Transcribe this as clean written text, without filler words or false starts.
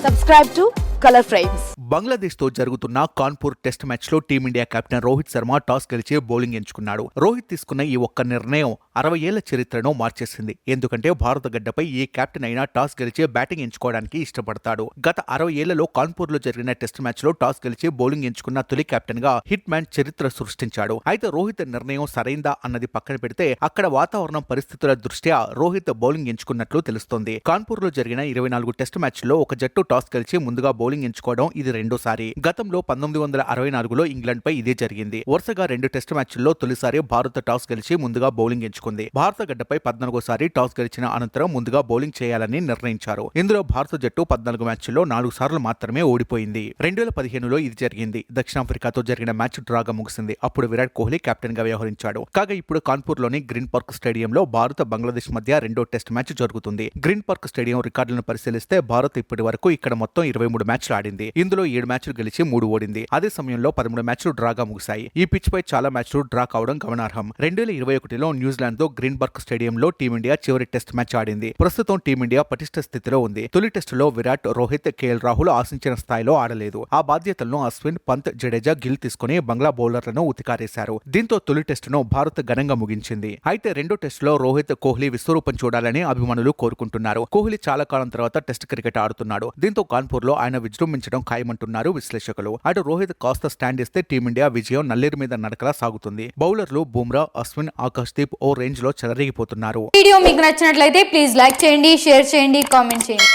Subscribe to Color Frames. Bangladesh తో జరుగుతున్న Kanpur test match లో team India captain Rohit Sharma toss గెలిచి బౌలింగ్ ఎంచుకున్నాడు. రోహిత్ తీసుకున్న ఈ ఒక్క నిర్ణయం 60 ఏళ్ల చరిత్రను మార్చేసింది. ఎందుకంటే భారత గడ్డపై ఏ కెప్టెన్ అయినా టాస్ గెలిచి బ్యాటింగ్ ఎంచుకోవడానికి ఇష్టపడతాడు. గత 60 ఏళ్లలో కాన్పూర్ లో జరిగిన టెస్ట్ మ్యాచ్ లో టాస్ గెలిచి బౌలింగ్ ఎంచుకున్న తొలి కెప్టెన్ గా హిట్ మ్యాన్ చరిత్ర సృష్టించాడు. అయితే రోహిత్ నిర్ణయం సరైందా అన్నది పక్కన పెడితే అక్కడ వాతావరణం పరిస్థితుల దృష్ట్యా రోహిత్ బౌలింగ్ ఎంచుకున్నట్లు తెలుస్తోంది. కాన్పూర్ లో జరిగిన 24 టెస్ట్ మ్యాచ్ లో ఒక జట్టు టాస్ గెలిచి ముందుగా బౌలింగ్ ఎంచుకోవడం ఇది రెండోసారి. గతంలో 1964లో ఇంగ్లాండ్ పై ఇదే జరిగింది. వరుసగా 2 టెస్ట్ మ్యాచ్ల్లో తొలిసారి భారత్ టాస్ గెలిచి ముందుగా బౌలింగ్ ఎంచుకుంది. భారత గడ్డపై 14సారి టాస్ గెలిచిన అనంతరం ముందుగా బౌలింగ్ చేయాలని నిర్ణయించారు. ఇందులో భారత జట్టు 14 మ్యాచ్ల్లో 4 సార్లు మాత్రమే ఓడిపోయింది. 2015లో ఇది జరిగింది. దక్షిణాఫ్రికాతో జరిగిన మ్యాచ్ డ్రాగా ముగిసింది. అప్పుడు విరాట్ కోహ్లీ కెప్టెన్ గా వ్యవహరించాడు. కాగా ఇప్పుడు కాన్పూర్ లోని గ్రీన్ పార్క్ స్టేడియంలో భారత్ బంగ్లాదేశ్ మధ్య రెండో టెస్ట్ మ్యాచ్ జరుగుతుంది. గ్రీన్ పార్క్ స్టేడియం రికార్డులను పరిశీలిస్తే భారత్ ఇప్పటి వరకు ఇక్కడ మొత్తం 23 మ్యాచ్లు ఆడింది. ఇందులో 7 మ్యాచ్లు గెలిచి 3 ఓడింది. అదే సమయంలో 13 మ్యాచ్లు డ్రాగా ముగిశాయి. ఈ పిచ్ పై చాలా మ్యాచ్లు డ్రా కావడం గమనార్హం. 2021లో న్యూజిలాండ్ తో గ్రీన్ పార్క్ స్టేడియంలో టీమిండియా చివరి టెస్ట్ మ్యాచ్ ఆడింది. ప్రస్తుతం టీమిండియా పటిష్ట స్థితిలో ఉంది. తొలి టెస్టులో విరాట్, రోహిత్, కేఎల్ రాహుల్ ఆశించిన స్థాయిలో ఆడలేదు. ఆ బాధ్యతలను అశ్విన్, పంత్, జడేజా, గిల్ తీసుకుని బంగ్లా బౌలర్లను ఉతికారేశారు. దీంతో తొలి టెస్టును భారత్ ఘనంగా ముగించింది. అయితే రెండో టెస్టులో రోహిత్, కోహ్లీ విశ్వరూపం చూడాలని అభిమానులు కోరుకుంటున్నారు. కోహ్లీ చాలా కాలం తర్వాత టెస్ట్ క్రికెట్ ఆడుతున్నాడు. దీంతో కాన్పూర్ లో ఆయన విజృంభించడం ఖాయమంటున్నారు విశ్లేషకులు. అటు రోహిత్ కాస్త స్టాండ్ ఇస్తే టీమిండియా విజయం నల్లేరు మీద నడకలా సాగుతుంది. బౌలర్లు బుమ్రా, అశ్విన్, ఆకాశ్దీప్ ఓ రేంజ్ లో చెలరేగిపోతున్నారు. వీడియో మీకు నచ్చినట్లయితే ప్లీజ్ లైక్ చేయండి, షేర్ చేయండి, కామెంట్ చేయండి.